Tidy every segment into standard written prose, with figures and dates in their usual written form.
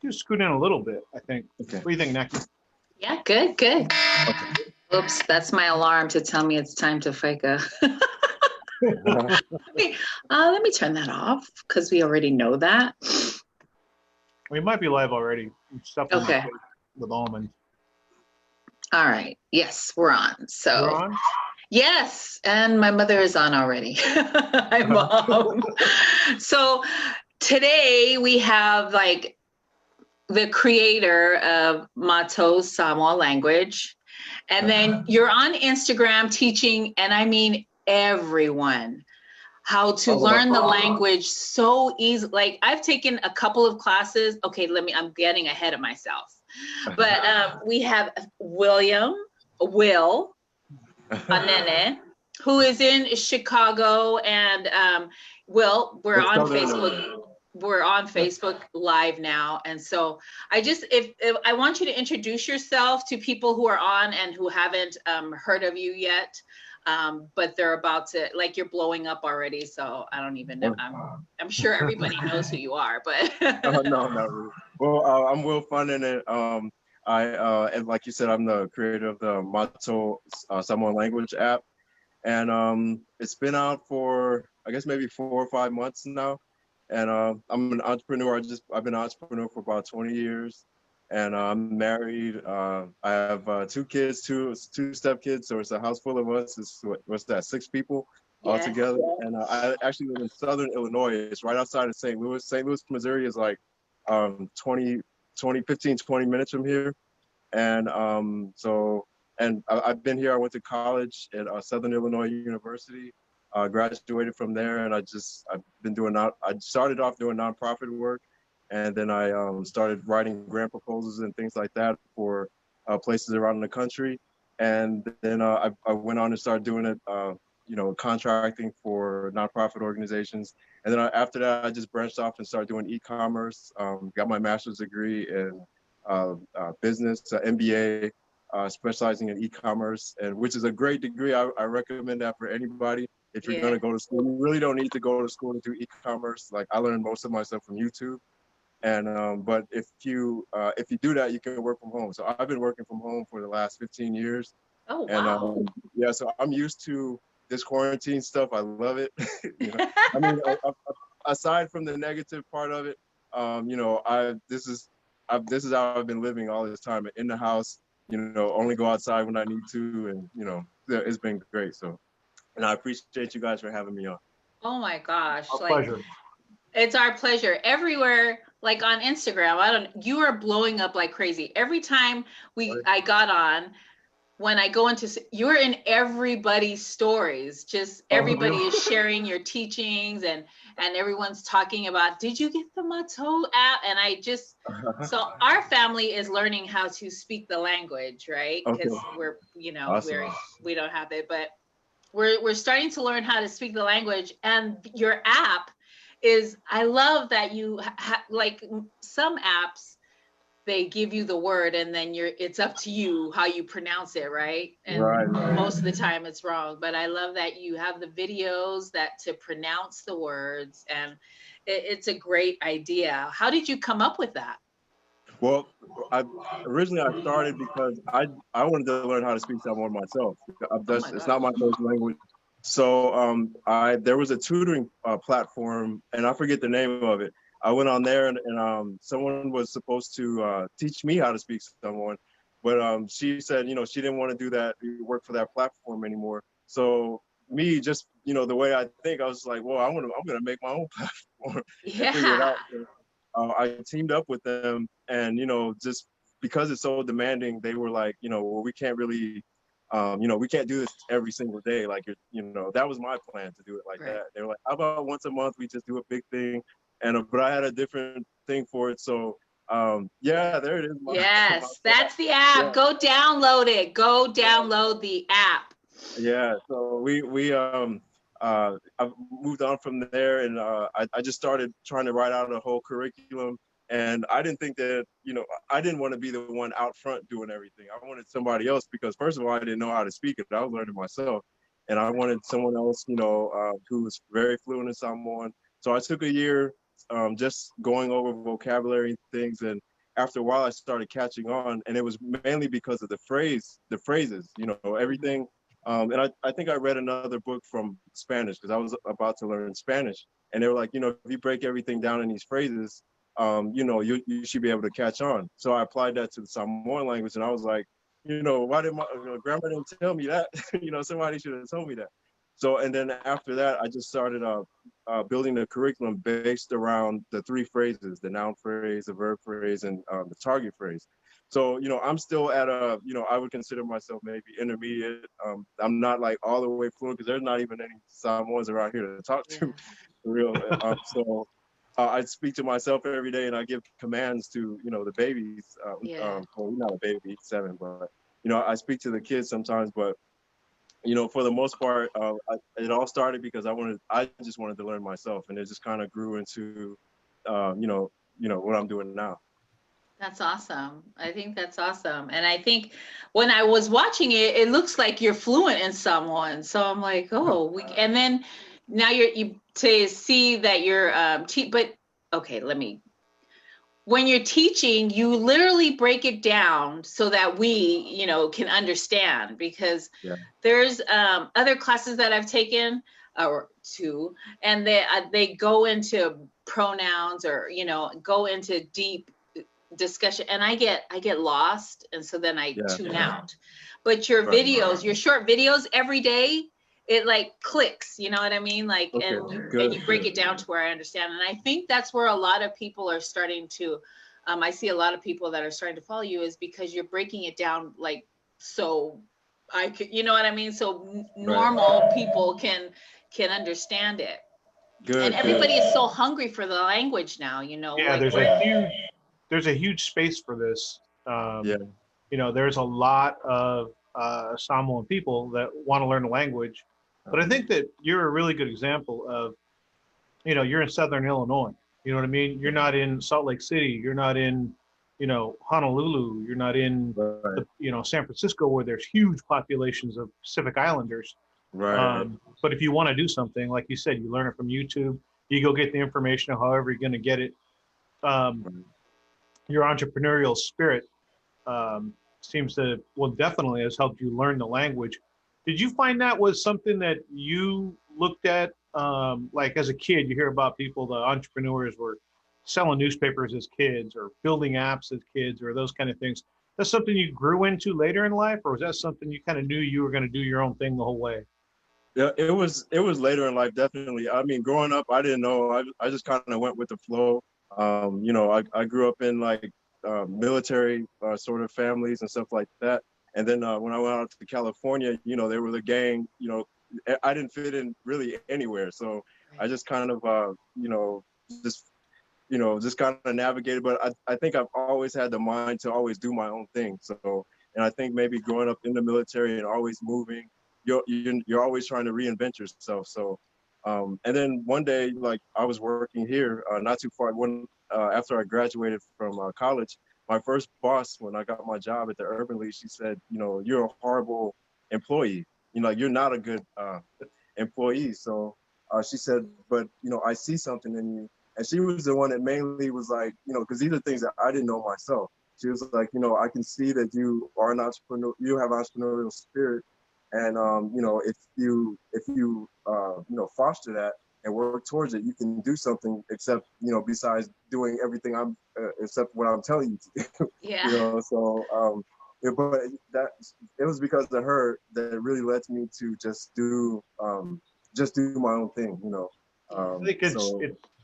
just scoot in a little bit, I think. Okay. What do you think, Nackie? Yeah, good. Okay. Oops, that's my alarm to tell me it's time to Faika. Let me turn that off because we already know that. We might be live already. Okay. With almonds. All right. Yes, we're on. So We're on? yes, and my mother is on already. Hi, Mom. So today we have like the creator of Matou Samoan Language, and then you're on Instagram teaching, and I mean everyone, how to learn the language so easy. Like I've taken a couple of classes. Okay, I'm getting ahead of myself. But we have Will Fanene, who is in Chicago, and Will, we're on Facebook. We're on Facebook Live now, and so if I want you to introduce yourself to people who are on and who haven't heard of you yet, but they're about to, like, you're blowing up already, so I don't even know. I'm sure everybody knows who you are, but No, not really. Well, I'm Will Fanene. And like you said, I'm the creator of the Matou Samoan Language app, and it's been out for I guess maybe 4 or 5 months now. And I'm an entrepreneur. I've been an entrepreneur for about 20 years, and I'm married. I have 2 kids, two stepkids. So it's a house full of us. What's that? 6 people all together. And I actually live in Southern Illinois. It's right outside of St. Louis. St. Louis, Missouri is like 15, 20 minutes from here. And I've been here. I went to college at Southern Illinois University. Graduated from there, and I've been doing I started off doing nonprofit work, and then I started writing grant proposals and things like that for places around the country, and then I went on and started doing it, contracting for nonprofit organizations, and then after that I just branched off and started doing e-commerce. Got my master's degree in business, MBA, specializing in e-commerce, and which is a great degree. I recommend that for anybody. If you're going to go to school, you really don't need to go to school to do e-commerce. Like I learned most of my stuff from YouTube, and but if you do that, you can work from home. So I've been working from home for the last 15 years. Oh wow! And so I'm used to this quarantine stuff. I love it. I mean, aside from the negative part of it, this is how I've been living all this time in the house. Only go outside when I need to, and it's been great. So. And I appreciate you guys for having me on. Oh my gosh. Our pleasure. It's our pleasure. Everywhere, like on Instagram, you are blowing up like crazy. Every time I got on, when I go into, you're in everybody's stories. Just everybody is sharing your teachings, and everyone's talking about, did you get the Matou app? And so our family is learning how to speak the language, right? Because we're, awesome. We don't have it, but we're starting to learn how to speak the language. And your app is, I love that you like some apps, they give you the word and then it's up to you how you pronounce it, right? And most of the time it's wrong, but I love that you have the videos to pronounce the words, and it's a great idea. How did you come up with that? Well, originally I started because I wanted to learn how to speak Samoan myself. It's not my first language. So there was a tutoring platform, and I forget the name of it. I went on there, and someone was supposed to teach me how to speak Samoan, but she said, she didn't want to do that, work for that platform anymore. So me, just the way I think, I was like, well, I'm gonna make my own platform. Yeah. And figure it out. I teamed up with them, and just because it's so demanding, they were like, well, we can't really, we can't do this every single day. Like, that was my plan, to do it like that. They were like, how about once a month we just do a big thing, but I had a different thing for it. So there it is. Yes, that's the app. Yeah. Go download it. Go download the app. Yeah. So I've moved on from there, and I just started trying to write out a whole curriculum. And I didn't think that, I didn't want to be the one out front doing everything. I wanted somebody else, because first of all, I didn't know how to speak it. I was learning myself. And I wanted someone else, who was very fluent in Samoan. So I took a year just going over vocabulary things. And after a while, I started catching on, and it was mainly because of the phrases, you know, everything. And I think I read another book from Spanish because I was about to learn Spanish, and they were like, you know, if you break everything down in these phrases, you know, you should be able to catch on. So I applied that to the Samoan language, and I was like, you know, why did my grandma didn't tell me that? You know, somebody should have told me that. So, and then after that, I just started building the curriculum based around the three phrases: the noun phrase, the verb phrase, and the target phrase. So, you know, I'm still at a, you know, I would consider myself maybe intermediate. I'm not like all the way fluent because there's not even any Samoans around here to talk to, for real. So I speak to myself every day, and I give commands to, you know, the babies. Well, he's not a baby, he's 7, but, you know, I speak to the kids sometimes, but, you know, for the most part, it all started because I just wanted to learn myself, and it just kind of grew into, you know, what I'm doing now. That's awesome. I think that's awesome. And I think when I was watching it, it looks like you're fluent in Samoan. So I'm like, oh, and then now you to see that you're, but okay, when you're teaching, you literally break it down so that we, you know, can understand, because there's other classes that I've taken or two, and they go into pronouns or, you know, go into deep discussion, and I get lost, and so then I tune out. But your videos, your short videos every day, it like clicks, you know what I mean? Like, and you break it down to where I understand. And I think that's where a lot of people are starting to, I see a lot of people that are starting to follow you, is because you're breaking it down, like, so I could, you know what I mean? So normal people can understand it. And everybody is so hungry for the language now, you know. Yeah, like, there's a huge space for this. You know, there's a lot of Samoan people that want to learn the language, but I think that you're a really good example of, you know, you're in Southern Illinois. You know what I mean? You're not in Salt Lake City. You're not in, you know, Honolulu. You're not in, you know, San Francisco, where there's huge populations of Pacific Islanders. But if you want to do something, like you said, you learn it from YouTube. You go get the information, however you're going to get it. Your entrepreneurial spirit seems to, well, definitely has helped you learn the language. Did you find that was something that you looked at, like as a kid? You hear about people, the entrepreneurs were selling newspapers as kids or building apps as kids or those kind of things. That's something you grew into later in life, or was that something you kind of knew you were going to do your own thing the whole way? Yeah, it was later in life, definitely. I mean, growing up, I didn't know. I just kind of went with the flow. You know, I grew up in like military sort of families and stuff like that. And then when I went out to California, you know, there was a gang, you know, I didn't fit in really anywhere. So I just kind of, you know, just kind of navigated. But I think I've always had the mind to always do my own thing. So, and I think maybe growing up in the military and always moving, you're always trying to reinvent yourself. So, and then one day, like I was working here, not too far, after I graduated from college, my first boss, when I got my job at the Urban League, she said, you know, you're a horrible employee. You know, you're not a good employee. So she said, but, you know, I see something in you. And she was the one that mainly was like, you know, because these are things that I didn't know myself. She was like, you know, I can see that you are an entrepreneur, you have entrepreneurial spirit. And, you know, if you you know, foster that and work towards it, you can do something except, you know, besides doing everything except what I'm telling you to do. Yeah. You know, so, but it was because of her that it really led me to just do my own thing, you know. I think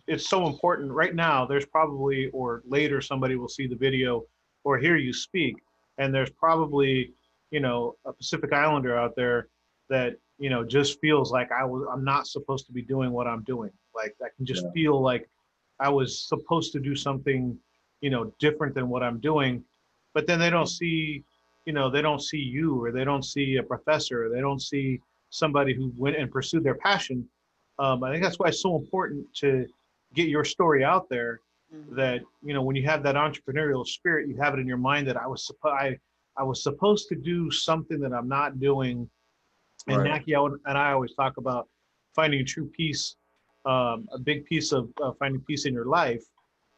it's so important right now. There's probably, or later somebody will see the video or hear you speak, and there's probably, you know, a Pacific Islander out there that, you know, just feels like I'm not supposed to be doing what I'm doing. Like I can just feel like I was supposed to do something, you know, different than what I'm doing. But then they don't see, you know, they don't see you, or they don't see a professor, or they don't see somebody who went and pursued their passion. I think that's why it's so important to get your story out there, that, you know, when you have that entrepreneurial spirit, you have it in your mind that I was supposed to do something that I'm not doing. And Nackie and I always talk about finding true peace. A big piece of finding peace in your life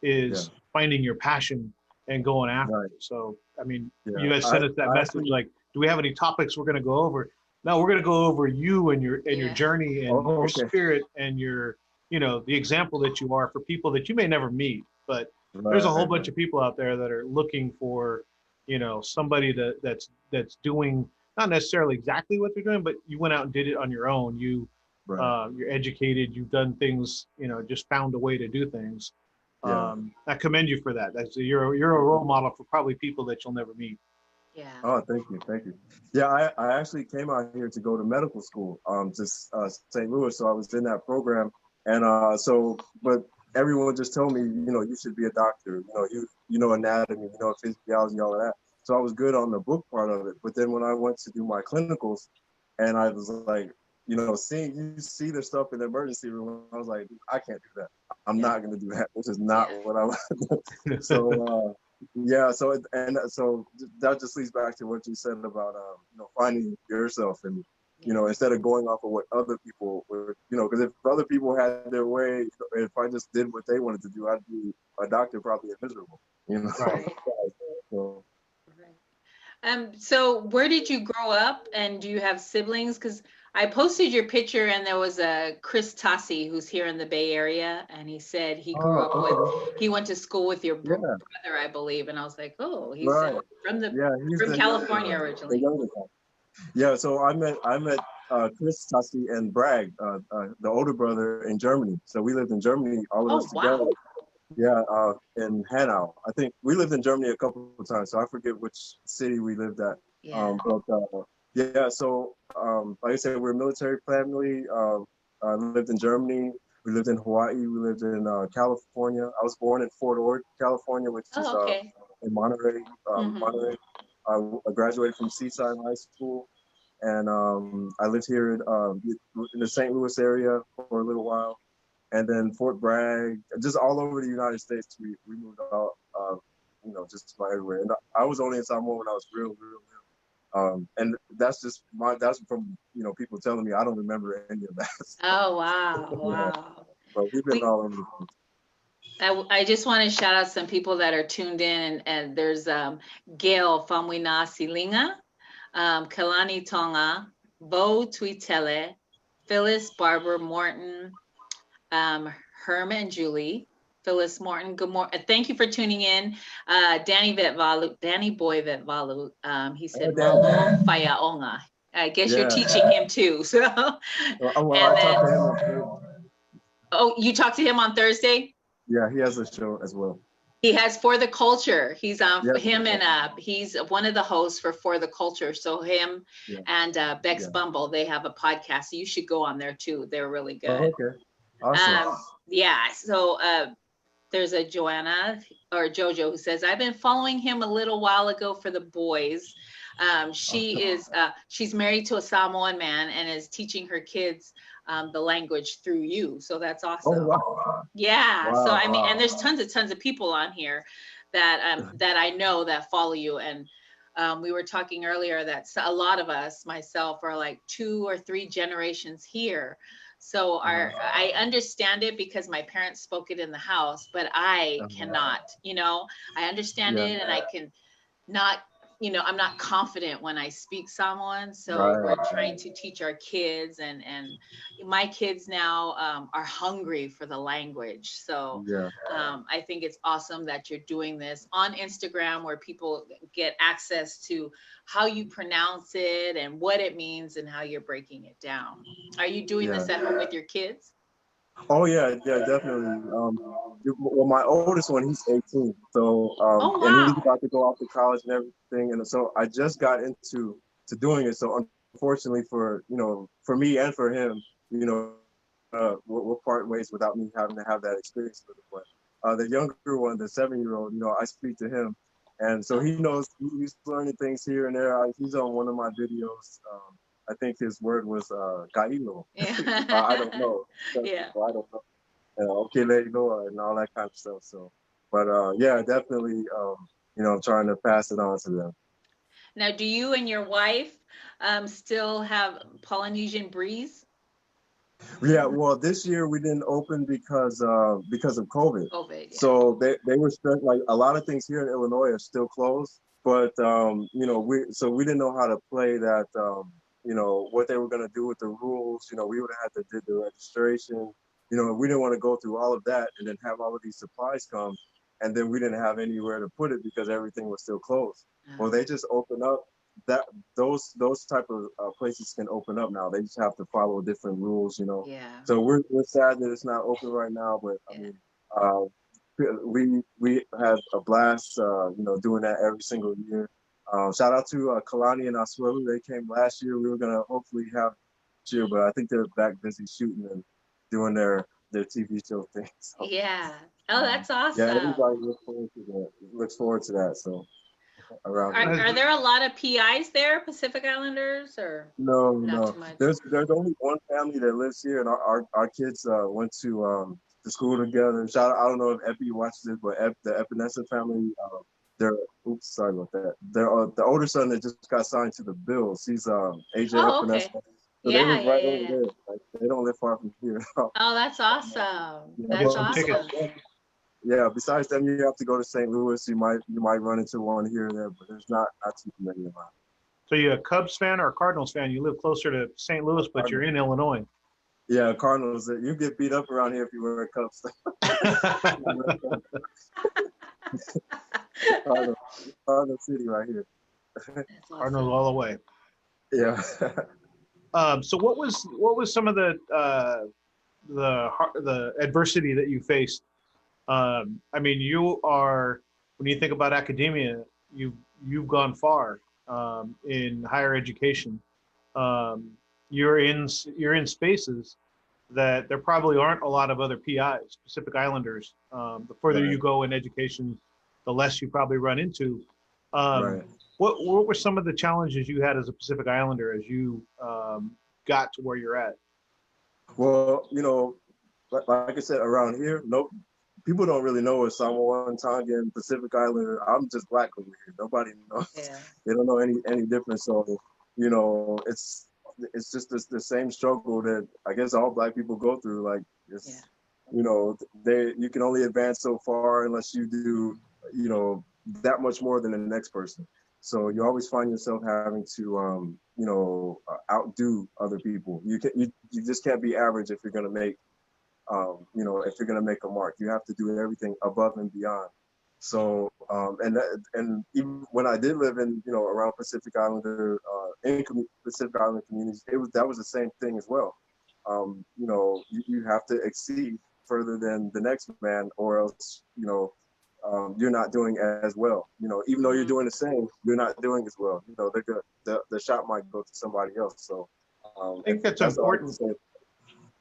is finding your passion and going after Right. it. So, I mean, Yeah. you guys sent us that message actually, like, do we have any topics we're going to go over? No, we're going to go over you and your Yeah. journey and oh, your okay. spirit and your, you know, the example that you are for people that you may never meet, but there's a whole Right, bunch of people out there that are looking for, you know, somebody that's doing not necessarily exactly what they're doing, but you went out and did it on your own. right. You're educated. You've done things. You know, just found a way to do things. Yeah. I commend you for that. You're a role model for probably people that you'll never meet. Yeah. Oh, thank you, thank you. Yeah, I actually came out here to go to medical school, to St. Louis. So I was in that program, and but everyone just told me, you know, you should be a doctor. You know, you know anatomy, you know physiology, all of that. So I was good on the book part of it. But then when I went to do my clinicals, and I was like, you know, you see the stuff in the emergency room, I was like, I can't do that. I'm not going to do that. This is not what I want to do. So. Yeah, so so that just leads back to what you said about you know, finding yourself, and you know, instead of going off of what other people were, you know, because if other people had their way, if I just did what they wanted to do, I'd be a doctor, probably miserable, you know. Right. So, So where did you grow up, and do you have siblings? Because I posted your picture, and there was a Chris Tassi who's here in the Bay Area, and he said he grew up with, he went to school with your brother, I believe, and I was like, oh, he's right. He's from the California originally. younger guy. Yeah, so I met Chris Tassi and Bragg, the older brother, in Germany. So we lived in Germany, all of us together. Wow. Yeah, in Hanau. I think we lived in Germany a couple of times, so I forget which city we lived at. Yeah. Yeah, so like I said, we're a military family. I lived in Germany. We lived in Hawaii. We lived in California. I was born in Fort Ord, California, which is Okay. in Monterey. Monterey. I graduated from Seaside High School, and I lived here in the St. Louis area for a little while. And then Fort Bragg, just all over the United States. We moved out, you know, just about everywhere. And I was only in Samoa when I was real little. And that's from, you know, people telling me. I don't remember any of that. Oh, wow. Yeah. Wow. But we've been all over the place. I just want to shout out some people that are tuned in, and there's Gail Famwina Silinga, Kalani Tonga, Bo Tuitele, Phyllis Barbara Morton, Herma and Julie, Phyllis Morton. Good morning. Thank you for tuning in. Danny Boy Vetvalu. He said Malo Fayaonga. I guess you're teaching him too. So, I talked to him on Thursday. Oh, you talked to him on Thursday? Yeah, he has a show as well. He has For the Culture. He's him and he's one of the hosts for the Culture. So him and Bex Bumble, they have a podcast. So you should go on there too. They're really good. Oh, okay. Awesome. Yeah. So there's a Joanna or Jojo who says, I've been following him a little while ago for the boys. She's married to a Samoan man and is teaching her kids the language through you. So that's awesome. Oh, wow. Yeah. Wow, So I mean, and there's tons of people on here that that I know that follow you. And we were talking earlier that a lot of us, myself, are like 2 or 3 generations here. So I understand it because my parents spoke it in the house, but I cannot, you know, I understand it, and I can not, you know, I'm not confident when I speak Samoan. So we're trying to teach our kids, and my kids now are hungry for the language. So I think it's awesome that you're doing this on Instagram, where people get access to how you pronounce it and what it means and how you're breaking it down. Are you doing this at home with your kids? Oh yeah, definitely. Well, my oldest one, he's 18, so and he's about to go off to college and everything, and so I just got into doing it. So unfortunately for me and for him, you know, we'll part ways without me having to have that experience with it. But the younger one, the 7-year-old, you know, I speak to him, and so he knows he's learning things here and there. He's on one of my videos. I think his word was kailo. I don't know. Yeah. I don't know. Okay, let it go, and all that kind of stuff. So, but yeah, definitely, you know, I'm trying to pass it on to them. Now, do you and your wife still have Polynesian breeze? Yeah, well, this year we didn't open because of COVID. COVID, yeah. So they were like a lot of things here in Illinois are still closed. But we didn't know how to play that. What they were gonna do with the rules. We would have had to do the registration. We didn't want to go through all of that and then have all of these supplies come, and then we didn't have anywhere to put it because everything was still closed. Well, they just opened up that those type of places can open up now. They just have to follow different rules. Yeah. So we're sad that it's not open right now, but I mean, we had a blast, doing that every single year. Shout out to Kalani and Asuelu. They came last year. We were gonna hopefully have this year, but I think they're back busy shooting and doing their TV show thing. So, Yeah. Oh, that's awesome. yeah, everybody looks forward to that. So around Are there a lot of PIs there, Pacific Islanders, or no. too much? There's only one family that lives here, and our kids went to school together. Shout out, I don't know if Epi watches it, but the Epinesa family, sorry about that. They're the older son that just got signed to the Bills. He's AJ Epinesa. Okay. So they live right over there. Like, they don't live far from here. Oh, that's awesome. Yeah, That's some awesome. tickets. Yeah, besides them, you have to go to St. Louis. You might run into one here and there, but there's not too many around. So you're a Cubs fan or a Cardinals fan? You live closer to St. Louis, but you're in Illinois. Yeah, Cardinals. You get beat up around here if you wear a Cubs. Cardinal City right here. That's awesome. Cardinals all the way. Yeah. So what was some of the adversity that you faced? I mean, when you think about academia, you've gone far in higher education. You're in spaces that there probably aren't a lot of other PIs, Pacific Islanders. The further you go in education, the less you probably run into. Right. What were some of the challenges you had as a Pacific Islander as you got to where you're at? Well, like I said, around here, people don't really know a Samoan, Tongan, Pacific Islander. I'm just black over here. Nobody knows. Yeah. They don't know any difference. So, it's just the same struggle that I guess all black people go through. Like, you can only advance so far unless you do, that much more than the next person. So you always find yourself having to, outdo other people. You just can't be average if you're gonna make, if you're gonna make a mark. You have to do everything above and beyond. So, and even when I did live in, around Pacific Islander, Pacific Islander communities, that was the same thing as well. You have to exceed further than the next man, or else, you're not doing as well. Even though you're doing the same, you're not doing as well. The shot might go to somebody else. So I think that's important.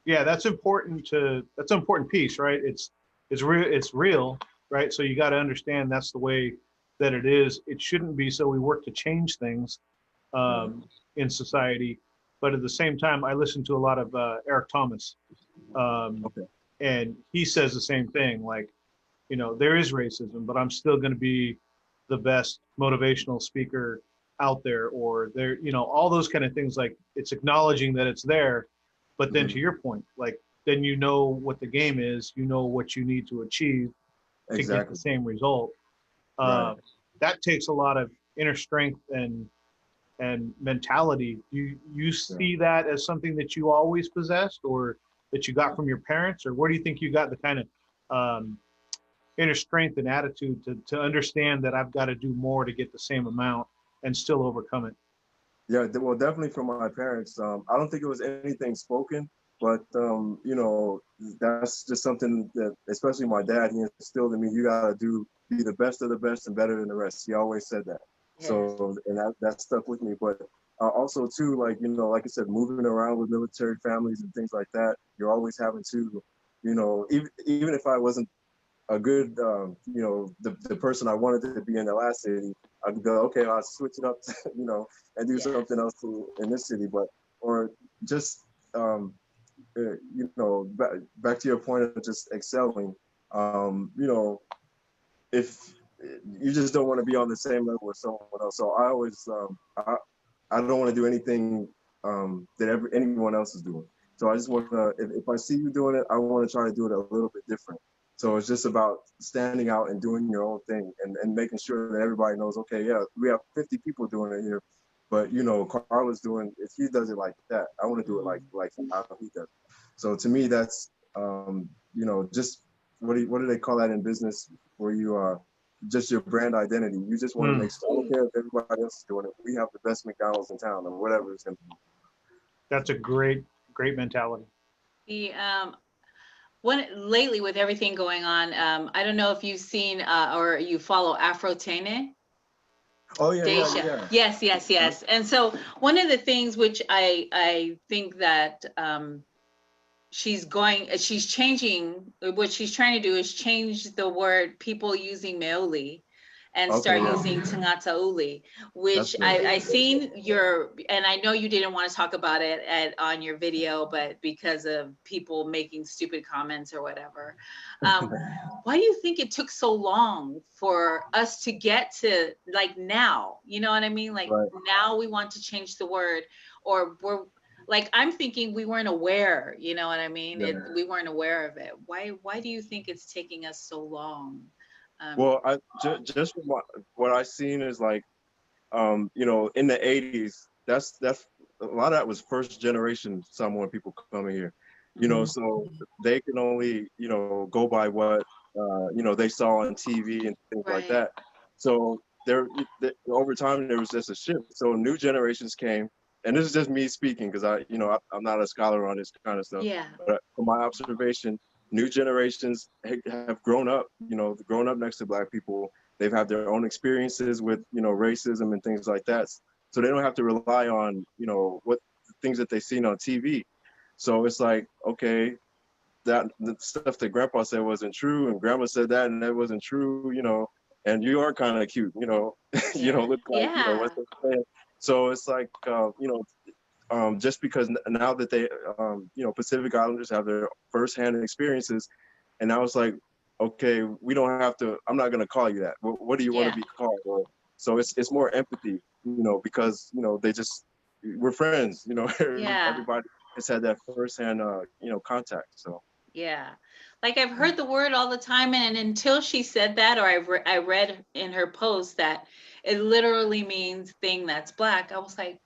Yeah, that's important. That's an important piece, right? It's real, right? So you got to understand that's the way that it is. It shouldn't be. So we work to change things in society, but at the same time, I listen to a lot of Eric Thomas, and he says the same thing. Like, there is racism, but I'm still going to be the best motivational speaker out there, or there, all those kind of things. Like, it's acknowledging that it's there, but then to your point, like, then what the game is, what you need to achieve to get the same result. Right. That takes a lot of inner strength and mentality. You see that as something that you always possessed, or that you got from your parents, or where do you think you got the kind of inner strength and attitude to understand that I've got to do more to get the same amount and still overcome it? Yeah, well, definitely from my parents. I don't think it was anything spoken, but that's just something that, especially my dad, he instilled in me. You gotta be the best of the best and better than the rest. He always said that. Yeah. So, and that stuck with me. But also too, like I said, moving around with military families and things like that, you're always having to, even if I wasn't a good, the person I wanted to be in the last city, I'd go, okay, I'll switch it up, and do something else in this city. But, or just, back to your point of just excelling, if you just don't want to be on the same level as someone else. So I always, I don't want to do anything that anyone else is doing. So I just want to, if I see you doing it, I want to try to do it a little bit different. So it's just about standing out and doing your own thing and making sure that everybody knows, okay, yeah, we have 50 people doing it here, but you know, Carl is doing, if he does it like that, I want to do it like how he does it. So to me, that's, you know, just, what do they call that in business, where you are just your brand identity. You just want to make sure, I don't care if everybody else is doing it, we have the best McDonald's in town or whatever it's going to be. That's a great mentality. The one lately with everything going on, I don't know if you've seen or you follow Afro-Tene. Oh yeah, Daisha. Yes. And so one of the things which I think that she's changing, what she's trying to do is change the word, people using meoli and start using Tangata Uli, which I seen and I know you didn't want to talk about it on your video, but because of people making stupid comments or whatever. Why do you think it took so long for us to get to like now? You know what I mean? Like now we want to change the word, or we're like, I'm thinking we weren't aware, you know what I mean? We weren't aware of it. Why do you think it's taking us so long? Well, just from what I've seen is like, you know, in the 80s, that's a lot of that was first generation Samoan people coming here, you know, so they can only, you know, go by what, you know, they saw on TV and things like that. So over time, there was just a shift. So new generations came, and this is just me speaking, because I'm not a scholar on this kind of stuff. Yeah. But from my observation, new generations have grown up, you know, grown up next to Black people. They've had their own experiences with, you know, racism and things like that. So they don't have to rely on, you know, what things that they've seen on TV. So it's like, okay, that the stuff that Grandpa said wasn't true, and Grandma said that and that wasn't true, you know, and you are kind of cute, you know, you know, look like, you know, what's the saying? So it's like, you know, just because now that they, you know, Pacific Islanders have their firsthand experiences, and now it's like, okay, we don't have to, I'm not going to call you that. What do you want to be called? Or, so it's more empathy, you know, because, you know, we're friends, you know, everybody has had that firsthand, you know, contact. So. Yeah. Like I've heard the word all the time, and until she said that, or I read in her post that it literally means thing that's Black, I was like,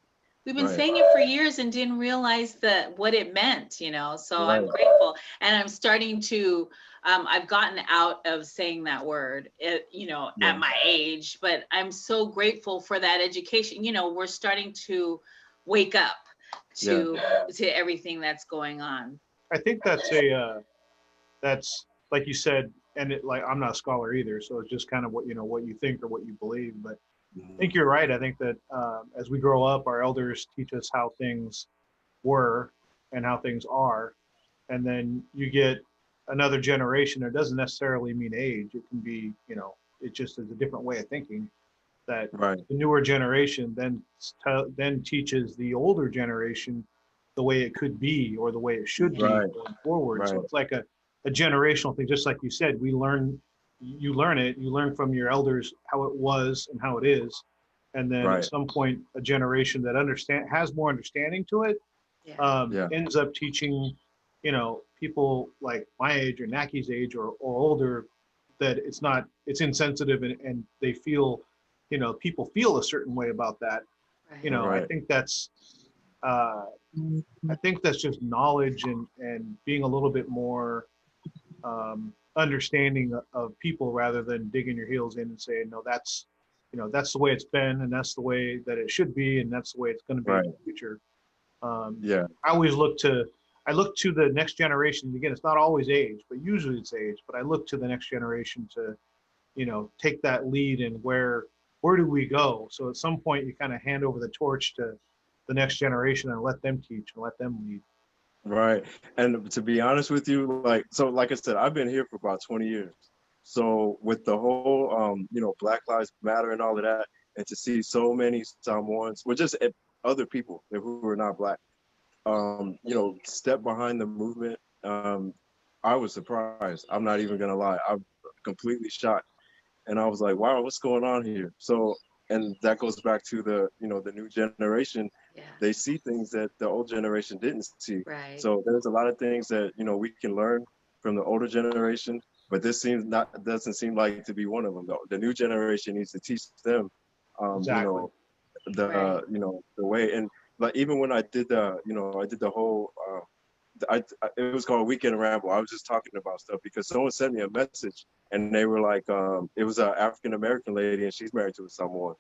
we've been saying it for years and didn't realize what it meant, you know. So I'm grateful, and I'm starting to I've gotten out of saying that word, you know, at my age, but I'm so grateful for that education. You know, we're starting to wake up to everything that's going on. I think that's that's like you said, and I'm not a scholar either, so it's just kind of what you think or what you believe. But I think you're right. I think that as we grow up, our elders teach us how things were and how things are, and then you get another generation. It doesn't necessarily mean age. It can be, you know, it just is a different way of thinking. That the newer generation then teaches the older generation the way it could be or the way it should be going forward. So it's like a generational thing, just like you said. You learn from your elders how it was and how it is, and then at some point a generation that has more understanding to it ends up teaching, you know, people like my age or Nackie's age or older, that it's insensitive, and they feel, you know, people feel a certain way about that. You know, I think that's just knowledge and being a little bit more understanding of people, rather than digging your heels in and saying, no, that's the way it's been, and that's the way that it should be, and that's the way it's going to be in the future. I always look to the next generation. Again, it's not always age, but usually it's age. But I look to the next generation to, you know, take that lead, and where do we go? So at some point you kind of hand over the torch to the next generation and let them teach and let them lead. Right. And to be honest with you, like I said, I've been here for about 20 years. So with the whole, you know, Black Lives Matter and all of that, and to see so many Samoans, or just other people who are not Black, you know, step behind the movement, I was surprised. I'm not even going to lie. I'm completely shocked. And I was like, wow, what's going on here? So, and that goes back to the, you know, the new generation. they see things that the old generation didn't see. Right. So there's a lot of things that, you know, we can learn from the older generation, but this doesn't seem like to be one of them though. The new generation needs to teach them, Exactly. you know, you know, the way. And like, even when I did the whole, it was called Weekend Ramble. I was just talking about stuff because someone sent me a message and they were like, it was an African-American lady and she's married to a Samoan.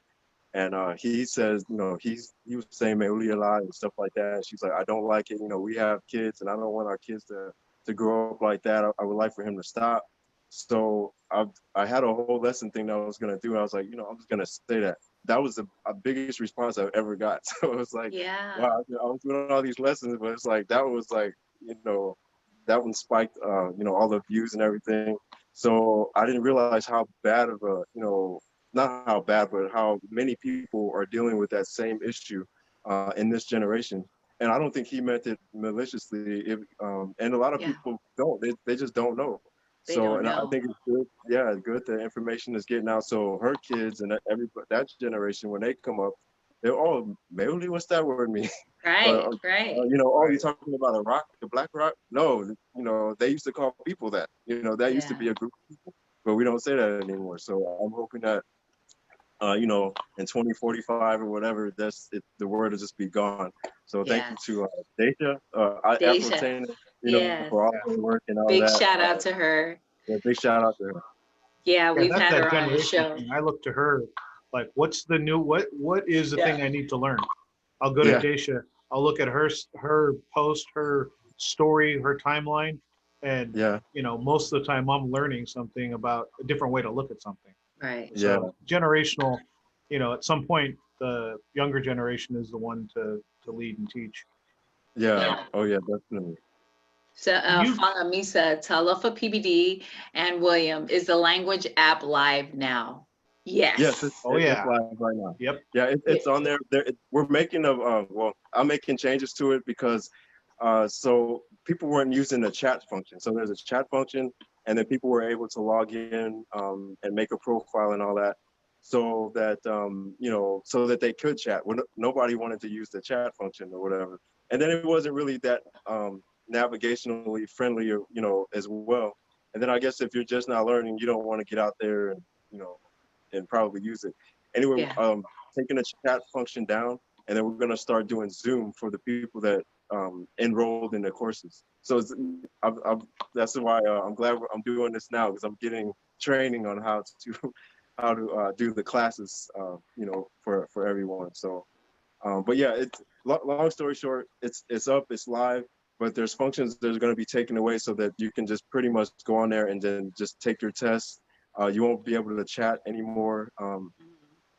And he says, you know, he was saying Meuli a lot and stuff like that. And she's like, I don't like it. You know, we have kids and I don't want our kids to grow up like that. I would like for him to stop. So I had a whole lesson thing that I was going to do. And I was like, you know, I'm just going to say that. That was the biggest response I've ever got. So it was like, wow, I was doing all these lessons, but it's like, that was like, you know, that one spiked, you know, all the views and everything. So I didn't realize how bad of a, you know, not how bad, but how many people are dealing with that same issue in this generation. And I don't think he meant it maliciously. And a lot of people don't. They just don't know. I think it's good. Yeah, good that information is getting out. So her kids and that generation, when they come up, they're all, Meuli, what's that word mean? Right, you know, oh, you're talking about a rock, the black rock? No, you know, they used to call people that. You know, that used to be a group of people, but we don't say that anymore. So I'm hoping that, you know, in 2045 or whatever, the word will just be gone. So thank you to Deja, Afro, you know, for all the work and all that. Big shout out to her. Yeah, big shout out to her. Yeah, we've had her on the show. Thing. I look to her like, what's the new, what is the thing I need to learn? I'll go to Deja. I'll look at her post, her story, her timeline. And, you know, most of the time I'm learning something about a different way to look at something. Right. So generational, you know, at some point, the younger generation is the one to lead and teach. Yeah. Oh, yeah, definitely. So, Misa, Talofa PBD and William, is the language app live now? Yes. Yes. It's live right now. Yep. Yeah, it's on there. We're making I'm making changes to it because so people weren't using the chat function. So there's a chat function, and then people were able to log in and make a profile and all that, so that you know, so that they could chat. Nobody wanted to use the chat function or whatever, and then it wasn't really that navigationally friendly, or, you know, as well. And then I guess if you're just not learning, you don't want to get out there and, you know, and probably use it. Anyway, taking the chat function down, and then we're going to start doing Zoom for the people that enrolled in the courses. So that's why I'm glad I'm doing this now, because I'm getting training on how to do the classes, you know, for everyone. So, but yeah, it's long story short, it's up, it's live, but there's functions that are going to be taken away so that you can just pretty much go on there and then just take your test. You won't be able to chat anymore,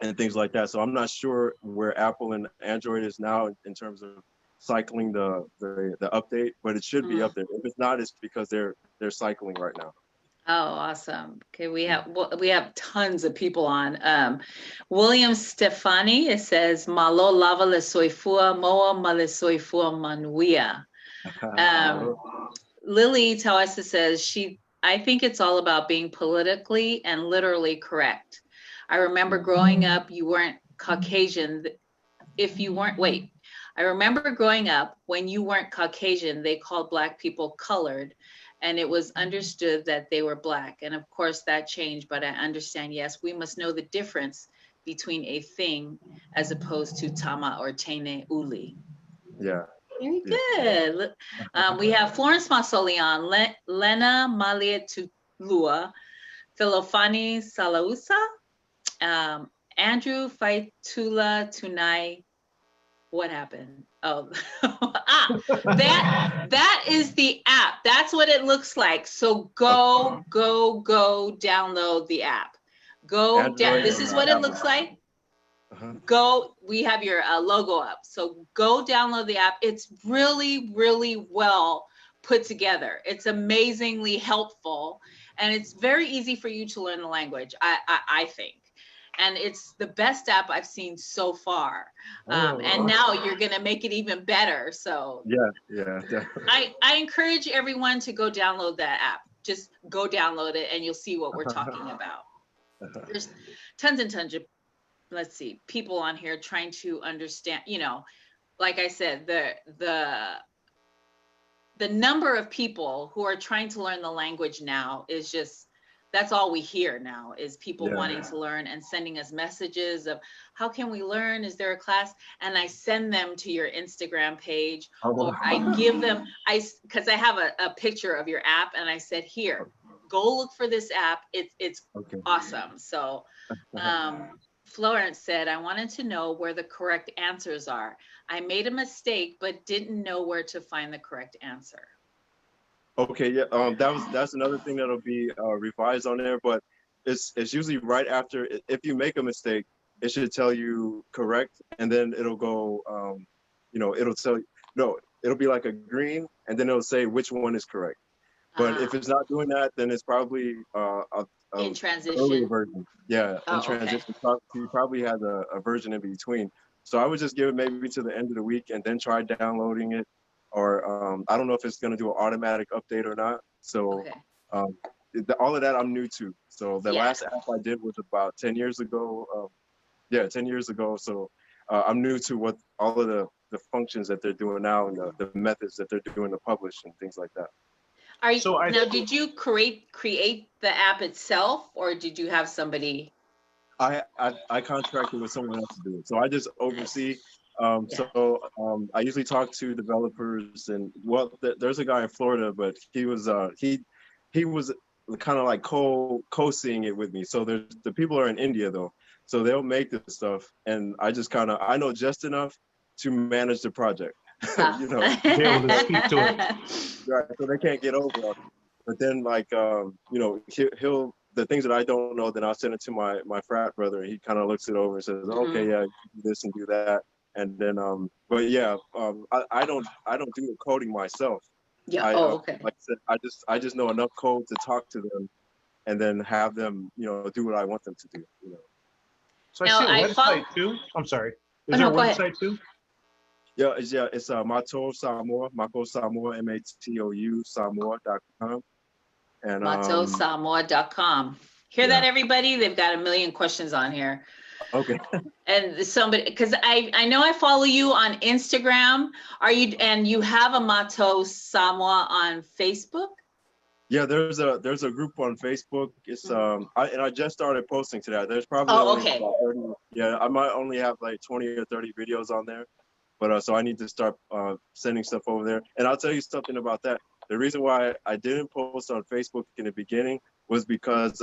and things like that. So I'm not sure where Apple and Android is now in terms of cycling the update, but it should be up there. If it's not, it's because they're cycling right now. Oh, awesome. Okay, we have tons of people on. William Stefani, it says, Malo lava le soifua, moa male soifua manuia. Lily Tawasa says, I think it's all about being politically and literally correct. I remember growing up, you weren't Caucasian. I remember growing up, when you weren't Caucasian, they called Black people colored, and it was understood that they were Black. And of course that changed, but I understand, yes, we must know the difference between a thing as opposed to tama or tene uli. Yeah. Very good. We have Florence Masolian, Lena Malia Tulua, Philofani Salausa, Andrew Faitula Tunai. What happened? Oh, that is the app. That's what it looks like. So go download the app. Go down. This is what it looks like. Go, we have your logo up. So go download the app. It's really, really well put together. It's amazingly helpful, and it's very easy for you to learn the language, I think. And it's the best app I've seen so far. And now you're gonna make it even better. So yeah. I encourage everyone to go download that app. Just go download it and you'll see what we're talking about. There's tons and tons of, let's see, people on here trying to understand, you know, like I said, the number of people who are trying to learn the language now is just, that's all we hear now, is people wanting to learn and sending us messages of how can we learn? Is there a class? And I send them to your Instagram page, or I give them, because I have a picture of your app, and I said, here, go look for this app. It's awesome. So Florence said, I wanted to know where the correct answers are. I made a mistake, but didn't know where to find the correct answer. Okay, yeah, that's another thing that'll be revised on there, but it's usually right after. If you make a mistake, it should tell you correct, and then it'll go, it'll tell you, no, it'll be like a green, and then it'll say which one is correct. But if it's not doing that, then it's probably in transition. Early version. Yeah, in transition. Okay. He probably has a version in between. So I would just give it maybe to the end of the week and then try downloading it. Or I don't know if it's going to do an automatic update or not. So all of that I'm new to. So the last app I did was about 10 years ago. 10 years ago. So I'm new to what all of the functions that they're doing now and the methods that they're doing to publish and things like that. Are you, did you create the app itself, or did you have somebody? I contracted with someone else to do it. So I just oversee. I usually talk to developers, and there's a guy in Florida, but he was kind of like co-seeing it with me. So the people are in India though, so they'll make this stuff, and I just I know just enough to manage the project. Be able to speak to it. Right, so they can't get over it. But then he'll the things that I don't know, then I'll send it to my frat brother, and he kind of looks it over and says, okay, yeah, you do this and do that. And then, I don't do the coding myself. Yeah. Like I said, I just know enough code to talk to them, and then have them, do what I want them to do. So I see a website too. I'm sorry. Is there a website too? Yeah, it's Matou Samoa, Mako Samoa, Matou Samoa.com. And MatouSamoa.com. Hear that, everybody? They've got a million questions on here. Okay. And somebody, because I know I follow you on Instagram. And you have a Matou Samoa on Facebook? Yeah, there's a group on Facebook. It's I just started posting to that. There's probably about 30. Yeah, I might only have like 20 or 30 videos on there. But so I need to start sending stuff over there. And I'll tell you something about that. The reason why I didn't post on Facebook in the beginning was because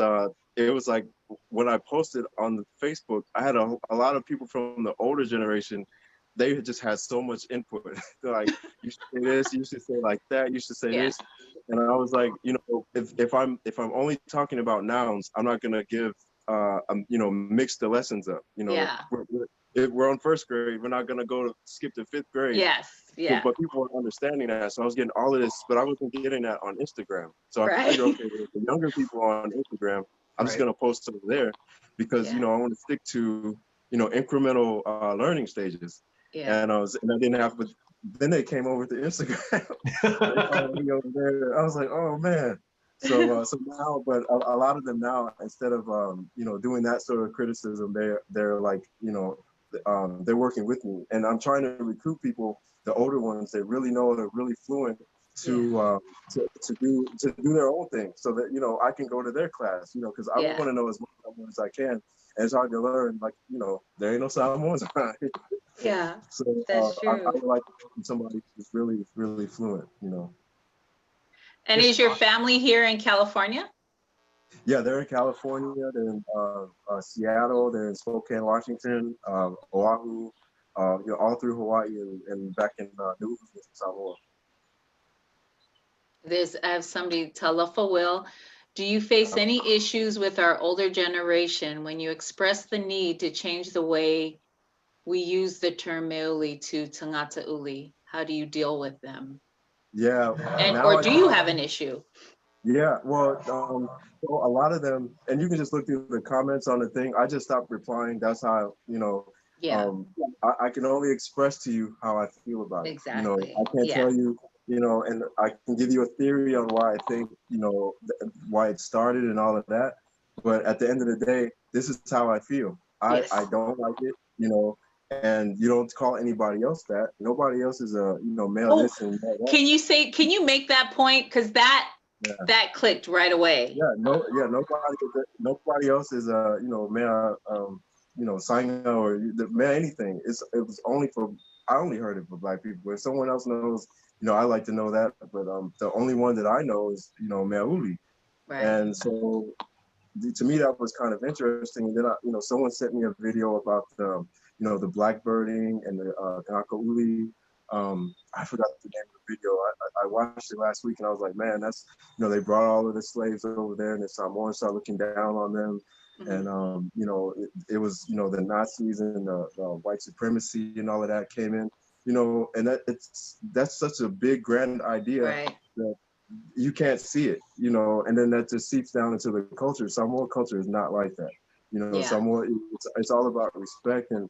it was like when I posted on the Facebook, I had a lot of people from the older generation. They just had so much input. They're like, you should say this, you should say like that, you should say this. And I was like, if I'm only talking about nouns, I'm not gonna give mix the lessons up. We're on first grade, we're not gonna skip to fifth grade. Yes, yeah. But people weren't understanding that, so I was getting all of this, but I wasn't getting that on Instagram. So I figured, okay, the younger people on Instagram, I'm just gonna post over there because I want to stick to incremental learning stages. Yeah. And I didn't have, but then they came over to Instagram. They followed me over there. I was like, oh man. So now, but a lot of them now, instead of doing that sort of criticism, they're like they're working with me, and I'm trying to recruit people, the older ones that really know, they're really fluent, to do their own thing, so that I can go to their class, because I want to know as much as I can. And it's hard to learn, like there ain't no Samoans around. Yeah, so that's true. I would like somebody who's really, really fluent, And is your family here in California? Yeah, they're in California. They're in Seattle. They're in Spokane, Washington, Oahu, all through Hawaii and back in New Samoa. I have somebody, Talofa Will. Do you face any issues with our older generation when you express the need to change the way we use the term meuli to tangata uli? How do you deal with them? Yeah. Or do you have an issue? Yeah, well, so a lot of them, and you can just look through the comments on the thing. I just stopped replying. That's how, I can only express to you how I feel about it. Exactly. I can't tell you, and I can give you a theory on why I think, why it started and all of that. But at the end of the day, this is how I feel. I don't like it, and you don't call anybody else that. Nobody else is a male Oh, this and male that. Can you make that point? Because that clicked right away. Nobody else is a male Sainga or the male anything. It was only for, I only heard it for Black people. If someone else knows, I like to know that. But the only one that I know is Meauli. Right. And so to me that was kind of interesting. And then someone sent me a video about the blackbirding and the Kanakauli. I forgot the name of the video. I watched it last week and I was like, man, that's they brought all of the slaves over there and the Samoans started looking down on them. Mm-hmm. And it was the Nazis and the white supremacy and all of that came in. And that's such a big grand idea, right, that you can't see it, and then that just seeps down into the culture. Samoan culture is not like that. Samoan, it's all about respect and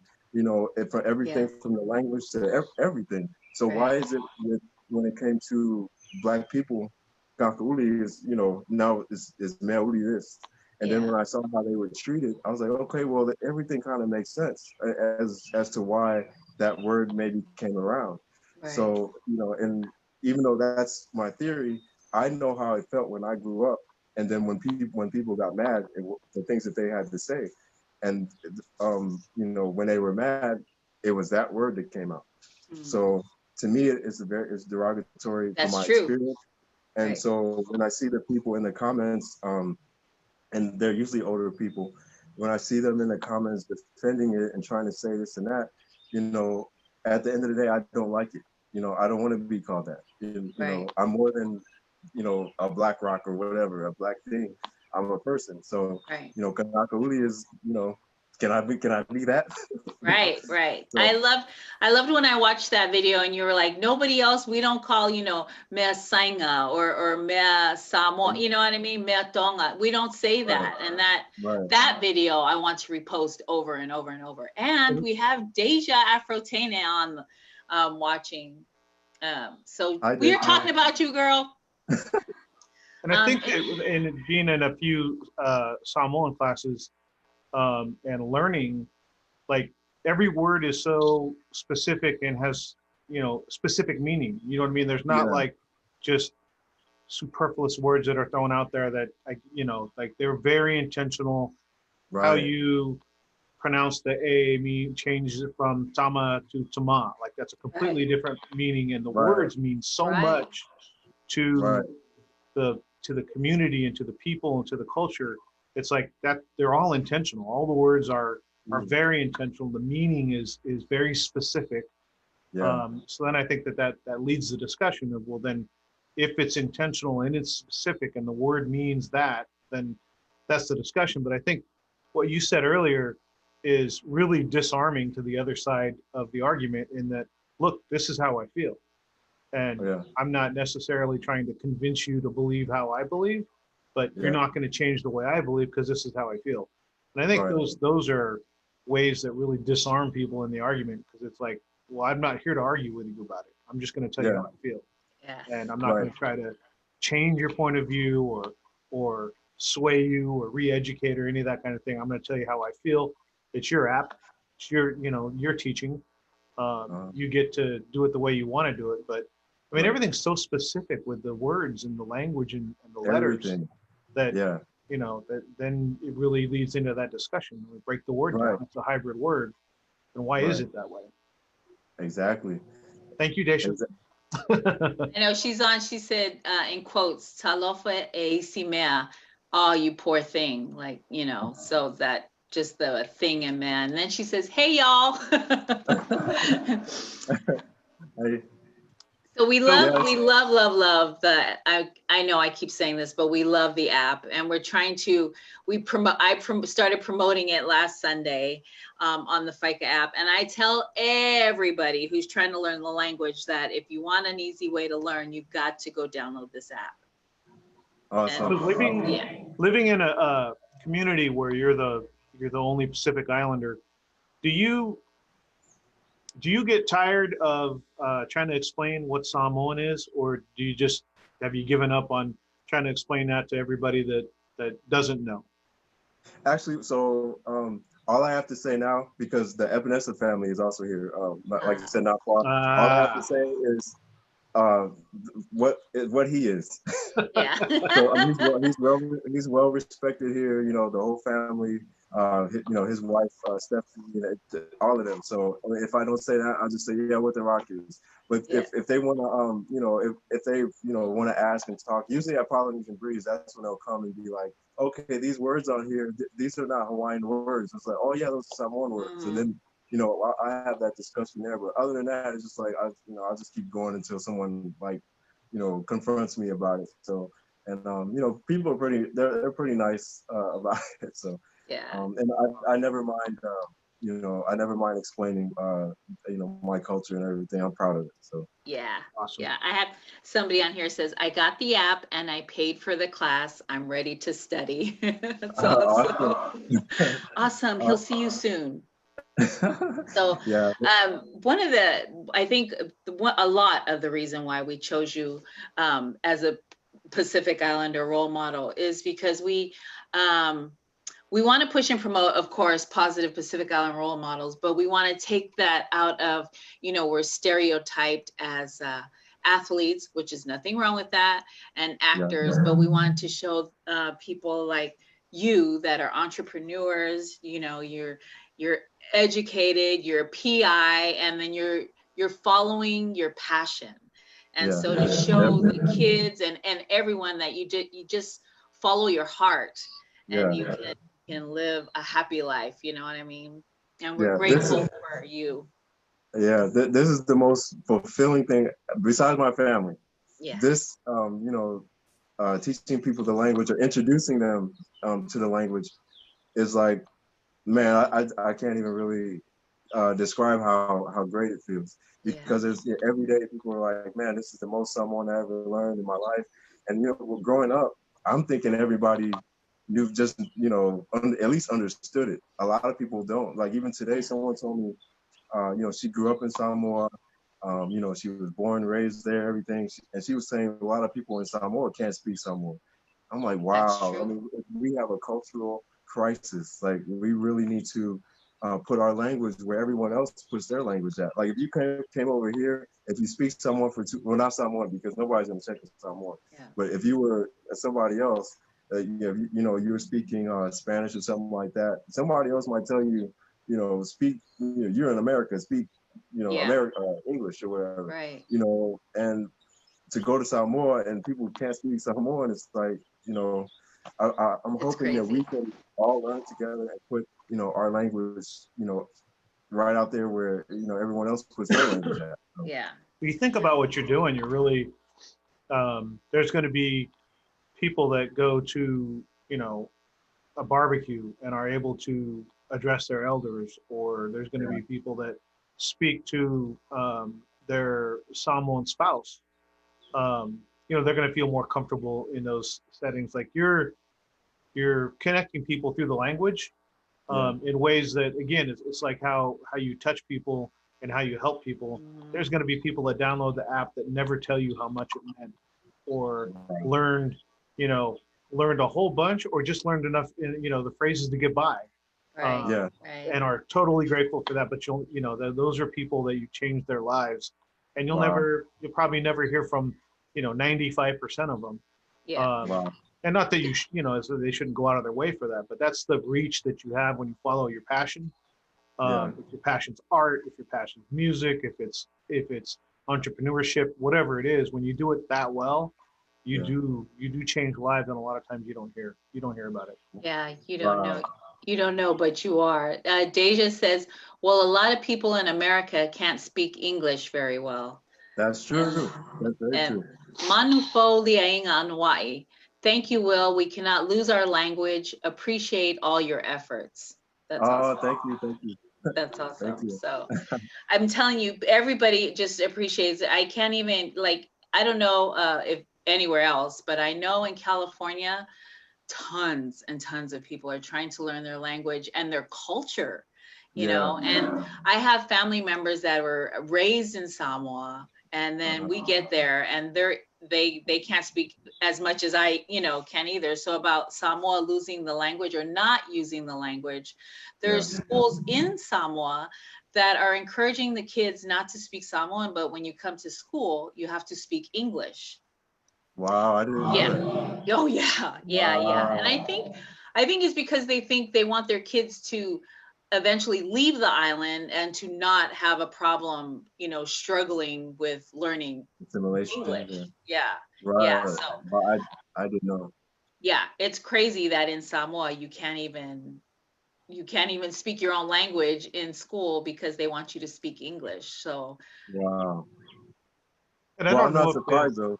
for everything from the language to everything. So right, why is it that when it came to Black people, Kanakauli is now is Meauli this? And then when I saw how they were treated, I was like, okay, well, everything kind of makes sense as to why that word maybe came around. Right. So, and even though that's my theory, I know how it felt when I grew up. And then when people got mad at the things that they had to say, and when they were mad, it was that word that came out. Mm-hmm. So to me, it's derogatory for my experience. And right, so when I see the people in the comments, and they're usually older people, when I see them in the comments defending it and trying to say this and that, at the end of the day, I don't like it. I don't want to be called that. Right, I'm more than, a Black rock or whatever, a Black thing. I'm a person. So, right, Kanakauli is, can I be that? Right. So, I loved when I watched that video and you were like, nobody else, we don't call, Mea Sainga or Mea Samoa, you know what I mean? Mea Tonga. We don't say that. Right. And that video I want to repost over and over and over. And we have Deja Afrotene on watching. So we're talking about you, girl. And I think in being in a few Samoan classes, and learning, like every word is so specific and has specific meaning. You know what I mean? There's not like just superfluous words that are thrown out there that like they're very intentional. Right. How you pronounce the A changes it from tama to tama. Like that's a completely different meaning, and the words mean so much to the community and to the people and to the culture. It's like that they're all intentional. All the words are very intentional. The meaning is very specific. Yeah. So then I think that leads the discussion of, well, then if it's intentional and it's specific and the word means that, then that's the discussion. But I think what you said earlier is really disarming to the other side of the argument in that, look, this is how I feel. And I'm not necessarily trying to convince you to believe how I believe, but you're not going to change the way I believe because this is how I feel. And I think those are ways that really disarm people in the argument, because it's like, well, I'm not here to argue with you about it. I'm just going to tell you how I feel. Yes. And I'm not going to try to change your point of view or sway you or re-educate or any of that kind of thing. I'm going to tell you how I feel. It's your app. It's your teaching. You get to do it the way you want to do it. But I mean, everything's so specific with the words and the language and the letters that, that then it really leads into that discussion. We break the word down. It's a hybrid word. And why is it that way? Exactly. Thank you, Desha. I know she's on. She said, in quotes, "Talofa e simea," oh, you poor thing. Like, so that just the thing and man. And then she says, "Hey, y'all." So we love the, I know I keep saying this, but we love the app, and we're trying to, started promoting it last Sunday on the Faika app. And I tell everybody who's trying to learn the language that if you want an easy way to learn, you've got to go download this app. Awesome. Living in a community where you're the only Pacific Islander, do you get tired of trying to explain what Samoan is, or have you given up on trying to explain that to everybody that doesn't know? Actually, so all I have to say now, because the Ebenezer family is also here, like I said, not far. All I have to say is what he is. Yeah. So he's well respected here. You know, the whole family. His wife Stephanie, all of them. So I mean, if I don't say that, I'll just say what the rock is. But if they want to if they want to ask and talk, usually at Polynesian Breeze, that's when they'll come and be like, okay, these words on here, these are not Hawaiian words. It's like, oh yeah, those are Samoan words, and then I have that discussion there. But other than that, it's just like I'll just keep going until someone confronts me about it. So and people are they're pretty nice about it. So. Yeah. And I never mind, I never mind explaining, my culture and everything. I'm proud of it. So. Yeah. Awesome. Yeah. I have somebody on here says, I got the app and I paid for the class. I'm ready to study. That's awesome. Awesome. He'll see you soon. So, yeah. I think a lot of the reason why we chose you as a Pacific Islander role model is because we want to push and promote, of course, positive Pacific Island role models, but we want to take that out of, we're stereotyped as athletes, which is nothing wrong with that, and actors, but we want to show people like you that are entrepreneurs, you're educated, you're a PI, and then you're following your passion. And so to show the kids and everyone that you just follow your heart and you can live a happy life, you know what I mean? And we're grateful for you. Yeah, this is the most fulfilling thing besides my family. Yeah. This, teaching people the language or introducing them to the language is like, man, I can't even really describe how great it feels, because it's every day people are like, man, this is the most Samoan I ever learned in my life. And growing up, I'm thinking everybody knew, just at least understood it. A lot of people don't. Like even today, someone told me, she grew up in Samoa. She was born, raised there, everything. And she was saying a lot of people in Samoa can't speak Samoan. I'm like, wow. I mean, we have a cultural crisis. Like we really need to put our language where everyone else puts their language at. Like if you came over here, if you speak Samoan not Samoan, because nobody's gonna check Samoan. Yeah. But if you were somebody else, you were speaking Spanish or something like that, somebody else might tell you, speak. You're in America, speak, English or whatever. Right. And to go to Samoa and people can't speak Samoan, it's like, I'm hoping that we can all learn together and put, our language, right out there where, everyone else puts their language at. So. Yeah. When you think about what you're doing, you're really, there's going to be people that go to, a barbecue and are able to address their elders, or there's going to be people that speak to their Samoan spouse. They're going to feel more comfortable in those settings. Like you're connecting people through the language in ways that, again, it's like how you touch people and how you help people. There's going to be people that download the app that never tell you how much it meant, or learned a whole bunch, or just learned enough, the phrases to get by. Right. And are totally grateful for that. But those are people that you changed their lives, and you'll probably never hear from, 95% of them. Yeah. And not that so they shouldn't go out of their way for that, but that's the reach that you have when you follow your passion. If your passion's art, if your passion's music, if it's entrepreneurship, whatever it is, when you do it that well, you do change lives, and a lot of times you don't hear about it. Yeah, you don't know. You don't know, but you are. Deja says, well, a lot of people in America can't speak English very well. That's true. That's very true. Manufo liainga on Hawaii. Thank you, Will. We cannot lose our language. Appreciate all your efforts. That's awesome. Thank you. That's awesome. So I'm telling you, everybody just appreciates it. I can't even, I don't know if anywhere else, but I know in California, tons and tons of people are trying to learn their language and their culture, and I have family members that were raised in Samoa, and then we get there and they can't speak as much as I, can either. So about Samoa losing the language or not using the language, there's schools in Samoa that are encouraging the kids not to speak Samoan, but when you come to school, you have to speak English. Wow, I didn't know that. Oh yeah. And I think it's because they think they want their kids to eventually leave the island and to not have a problem, struggling with learning Assimilation. English. Yeah. Right. Yeah. So Well, I didn't know. yeah, it's crazy that in Samoa you can't even speak your own language in school because they want you to speak English. So Wow. And I Well, don't I'm know not if surprised though.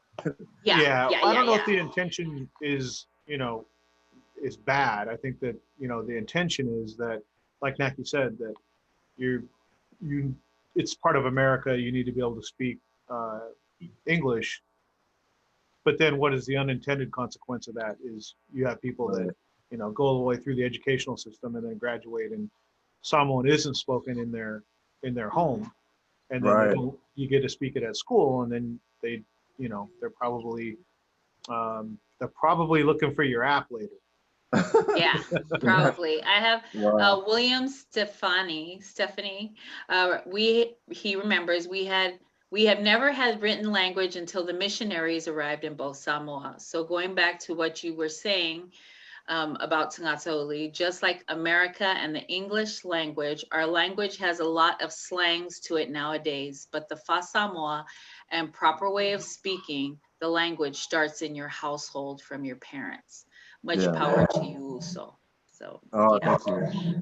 I don't know if the intention is, is bad. I think that, the intention is that, like Nackie said, that it's part of America. You need to be able to speak English. But then what is the unintended consequence of that is you have people that, go all the way through the educational system and then graduate and Samoan isn't spoken in their home. And then you get to speak it at school, and then they, they're probably looking for your app later. Yeah, probably. I have William Stephanie. He remembers we have never had written language until the missionaries arrived in both Samoa. So going back to what you were saying about Tangatauli, just like America and the English language, our language has a lot of slangs to it nowadays, but the Fa Samoa and proper way of speaking the language starts in your household from your parents. Much power to you, so. Thank you.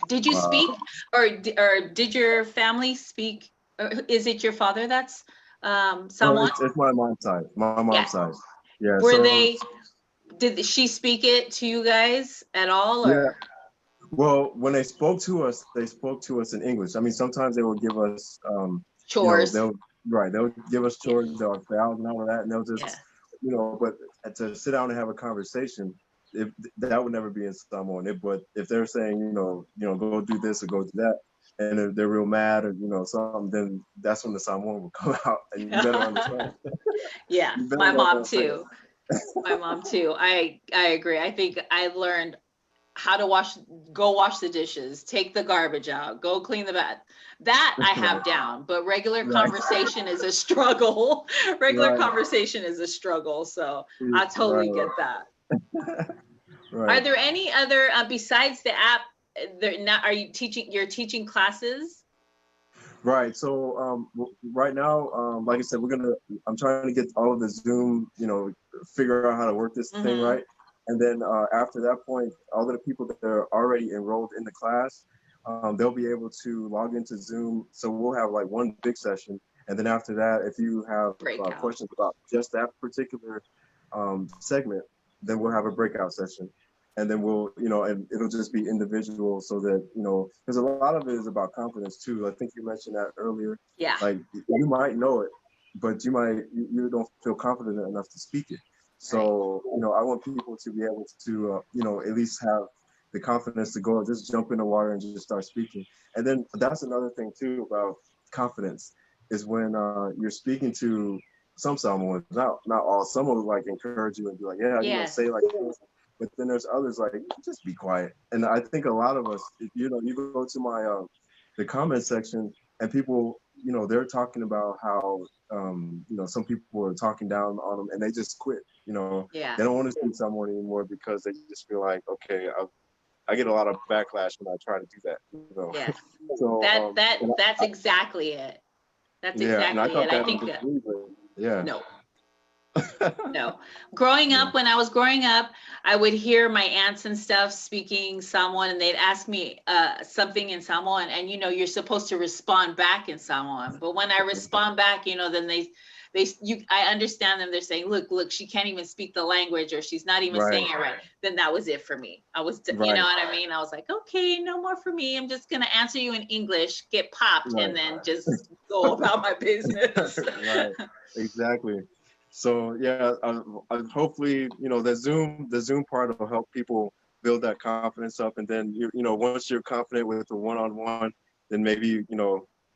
Did you speak, or did your family speak? Or is it your father that's Samoan? It's my mom's side. My mom's side. Yeah. Did she speak it to you guys at all? Or? Yeah. Well, when they spoke to us in English. I mean, sometimes they will give us chores. They'll give us chores, they'll and all of that, and they'll just but to sit down and have a conversation, that would never be in Samoan. But if they're saying, go do this or go do that, and if they're real mad or something, then that's when the Samoan will come out, and you better understand. Yeah, my mom too. My mom too. I agree. I think I learned how to go wash the dishes, take the garbage out, go clean the bath. That I have down, but regular conversation is a struggle. Conversation is a struggle. So I totally get that. Are there any other, besides the app, you're teaching classes? Right. So right now, like I said, I'm trying to get all of the Zoom, figure out how to work this thing right. And then after that point, all of the people that are already enrolled in the class, they'll be able to log into Zoom. So we'll have like one big session. And then after that, if you have questions about just that particular segment, then we'll have a breakout session. And then we'll, and it'll just be individual so that, because a lot of it is about confidence too. I think you mentioned that earlier. Yeah. Like you might know it, but you don't feel confident enough to speak it. So, I want people to be able to, at least have the confidence to go, just jump in the water and just start speaking. And then that's another thing too about confidence is when you're speaking to some Samoans, not all, some will like encourage you and be like, say like this. But then there's others like, just be quiet. And I think a lot of us, you go to my, the comment section and people, they're talking about how, some people are talking down on them and they just quit, they don't want to speak Samoan anymore because they just feel like, okay, I get a lot of backlash when I try to do that. Yes. So that's exactly it. That's exactly it. I think that. Yeah. No. Growing up, when I was growing up, I would hear my aunts and stuff speaking Samoan, and they'd ask me something in Samoan, and you're supposed to respond back in Samoan. But when I respond back, then I understand them. They're saying, look, she can't even speak the language, or she's not even saying it right. Then that was it for me. I was, you know what I mean? I was like, okay, no more for me. I'm just gonna answer you in English, get popped, and then just go about my business. Right. Exactly. So hopefully, the Zoom part will help people build that confidence up. And then, once you're confident with the one-on-one, then maybe,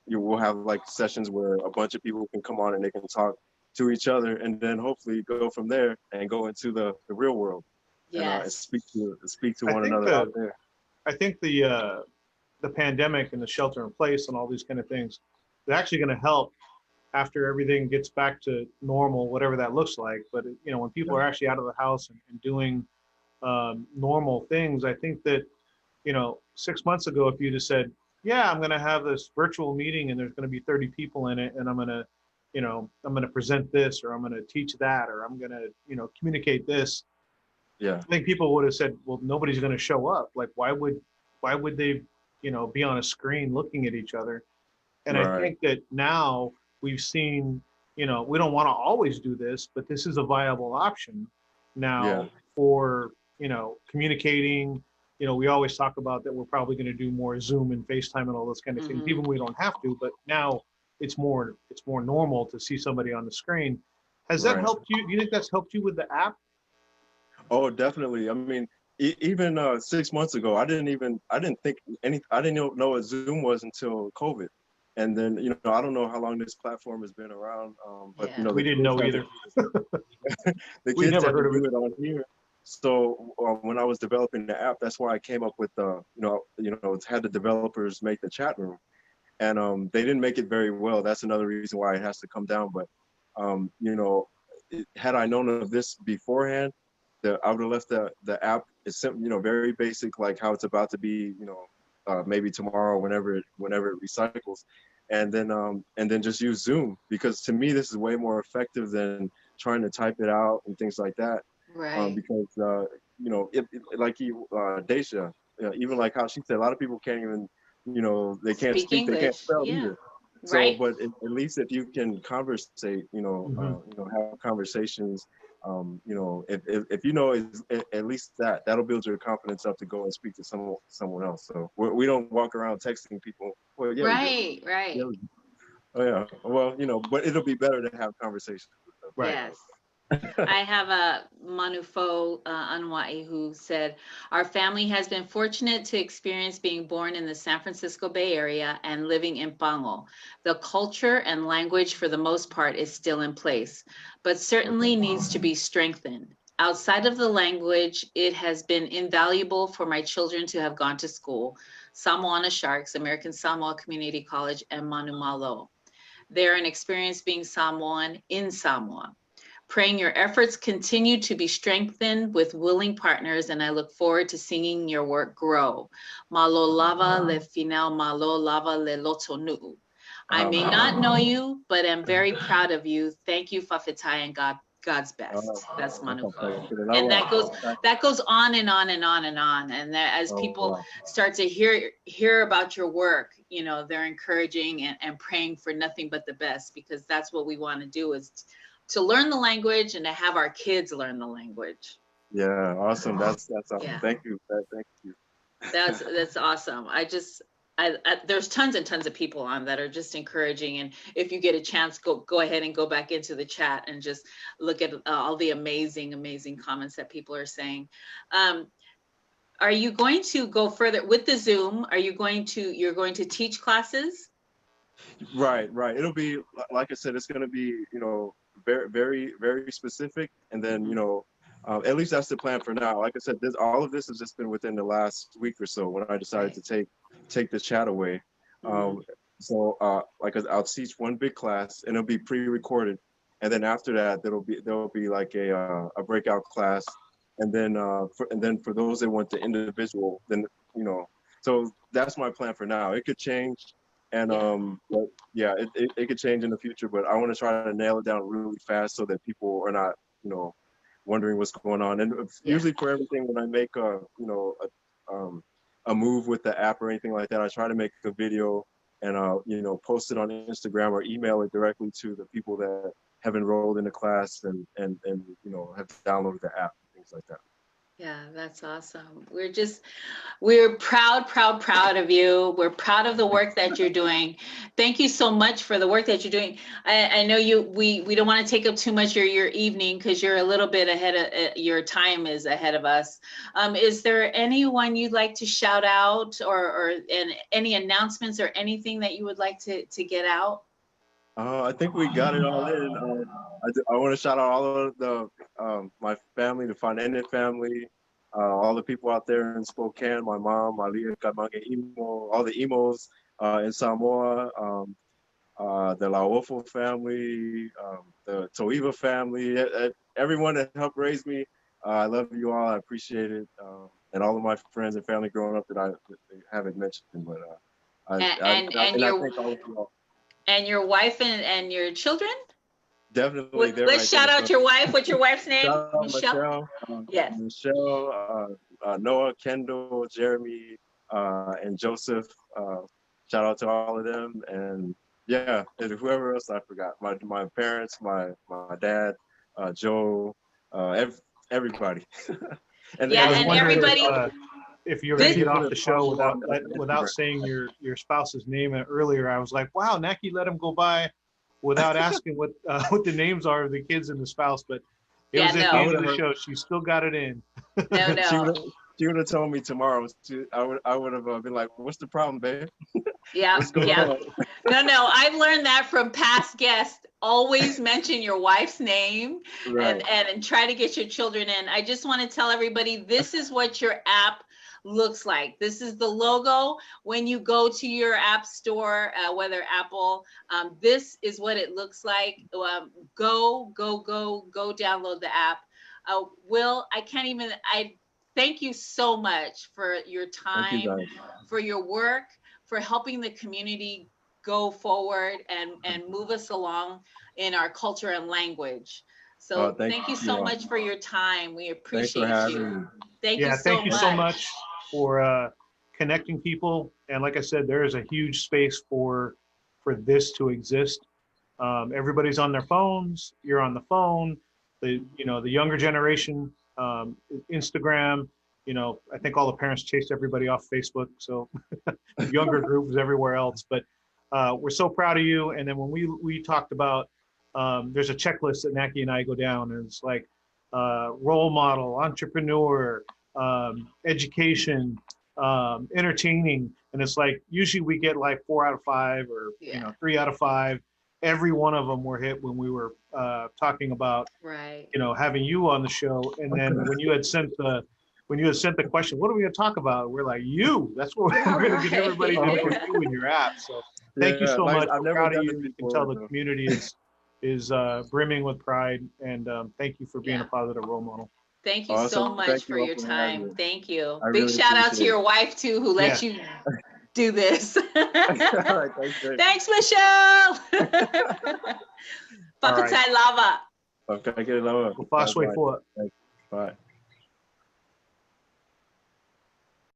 you will have like sessions where a bunch of people can come on and they can talk to each other, and then hopefully go from there and go into the real world. And Yes. speak to I one think another out there. I think the pandemic and the shelter in place and all these kind of things, they're actually going to help after everything gets back to normal, whatever that looks like. But you know, when people are actually out of the house and doing normal things, I think that, you know, 6 months ago, if you'd have said, yeah, I'm going to have this virtual meeting and there's going to be 30 people in it, and I'm going to, you know, I'm going to present this, or I'm going to teach that, or I'm going to, you know, communicate this. Yeah. I think people would have said, well, nobody's going to show up. Like, why would they, you know, be on a screen looking at each other? And I think that now we've seen, you know, we don't want to always do this, but this is a viable option now for, you know, communicating. You know, we always talk about that we're probably going to do more Zoom and FaceTime and all those kind of things, even when we don't have to. But now it's more normal to see somebody on the screen. Has that helped you? Do you think that's helped you with the app? Oh, definitely. I mean, even 6 months ago, I didn't know what Zoom was until COVID. And then, you know, I don't know how long this platform has been around, but you know, we didn't know either. The kids had to do it on here. So when I was developing the app, that's why I came up with it's had the developers make the chat room, and they didn't make it very well. That's another reason why it has to come down. But you know, had I known of this beforehand, I would have left the app. It's simple, you know, very basic, like how it's about to be, you know, maybe tomorrow, whenever it recycles, and then just use Zoom, because to me this is way more effective than trying to type it out and things like that. Right. Because you know, like Daisha, you know, even like how she said, a lot of people can't even, you know, they can't speak, English. they can't spell either. So, right. but at least if you can conversate, you know, have conversations, you know, if you know, at least that'll build your confidence up to go and speak to someone else. So we don't walk around texting people. Well, yeah, right. Yeah, oh yeah. Well, you know, but it'll be better to have conversations with them. Right. Yes. I have a Manufo Anwai who said, our family has been fortunate to experience being born in the San Francisco Bay Area and living in Pango. The culture and language for the most part is still in place, but certainly needs to be strengthened. Outside of the language, it has been invaluable for my children to have gone to school, Samoana Sharks, American Samoa Community College, and Manu Malo. They're an experience being Samoan in Samoa. Praying your efforts continue to be strengthened with willing partners, and I look forward to seeing your work grow. Malo lava le final, malo lava le lotonu. I may not know you, but I'm very proud of you. Thank you, Fafetai, and God's best. That's Manufo. And that goes on and on and on and on. And that, as people start to hear about your work, you know, they're encouraging and praying for nothing but the best, because that's what we want to do, is to learn the language and to have our kids learn the language. Yeah, awesome. That's awesome. Yeah. Thank you. Thank you. That's awesome. There's tons and tons of people on that are just encouraging, and if you get a chance, go ahead and go back into the chat and just look at all the amazing comments that people are saying. Are you going to go further with the Zoom? You're going to teach classes? Right. It'll be, like I said, it's going to be, you know, very specific, and then, you know, at least that's the plan for now. Like I said, all of this has just been within the last week or so when I decided to take the chat away. So I'll teach one big class, and it'll be pre-recorded, and then after that there'll be like a breakout class, and then for those that want the individual, then, you know, so that's my plan for now. It could change. And but yeah, it could change in the future, but I want to try to nail it down really fast so that people are not, you know, wondering what's going on. And usually for everything, when I make a move with the app or anything like that, I try to make a video and you know, post it on Instagram or email it directly to the people that have enrolled in the class and you know, have downloaded the app and things like that. Yeah, that's awesome. We're proud of you. We're proud of the work that you're doing. Thank you so much for the work that you're doing. I know we don't want to take up too much of your evening, because you're a little bit ahead of your time is ahead of us. Is there anyone you'd like to shout out, or any announcements or anything that you would like to get out? I think we got it all in. I want to shout out all of the my family, the Fanene family, all the people out there in Spokane, my mom, Malia, Kamange, Imo, all the Imos in Samoa, the Laofo family, the Toiva family, everyone that helped raise me. I love you all. I appreciate it. And all of my friends and family growing up that I haven't mentioned, but I thank all of you all. And your wife and your children? Definitely. Let's shout out your wife. What's your wife's name? Michelle. Yes. Michelle, Noah, Kendall, Jeremy, and Joseph. Shout out to all of them. And yeah, and whoever else I forgot. My parents, my dad, Joe, everybody. and everybody. If you're going to get off the show without saying your spouse's name earlier, I was like, wow, Nackie let him go by without asking what the names are of the kids and the spouse. But it was at the end of the show. She still got it in. No. She would have told me tomorrow. I would have been like, what's the problem, babe? Yeah. No. I've learned that from past guests. Always mention your wife's name, right, and try to get your children in. I just want to tell everybody, this is what your app looks like. This is the logo when you go to your app store, whether Apple, this is what it looks like. Go download the app. Will, I thank you so much for your time, for your work, for helping the community go forward and move us along in our culture and language. So thank you so much for your time. We appreciate you. Thank you so much for connecting people. And like I said, there is a huge space for this to exist. Everybody's on their phones. You're on the phone. The younger generation, Instagram. I think all the parents chased everybody off Facebook. So the younger group was everywhere else. But we're so proud of you. And then when we talked about, there's a checklist that Nackie and I go down, and it's like role model, entrepreneur, education, entertaining. And it's like, usually we get like 4 out of 5 or 3 out of 5. Every one of them were hit when we were talking about, having you on the show. And then when you had sent the question, what are we going to talk about? We're like, you. That's what we're going to get everybody to do, you in your app. So thank you so much. I'm proud of you. You can tell the community is brimming with pride. And thank you for being a positive role model. Thank you so much for your time. Thank you. Big shout out to your wife too, who let you do this. Thanks, Michelle. Papatai lava. Okay, lava. Bye.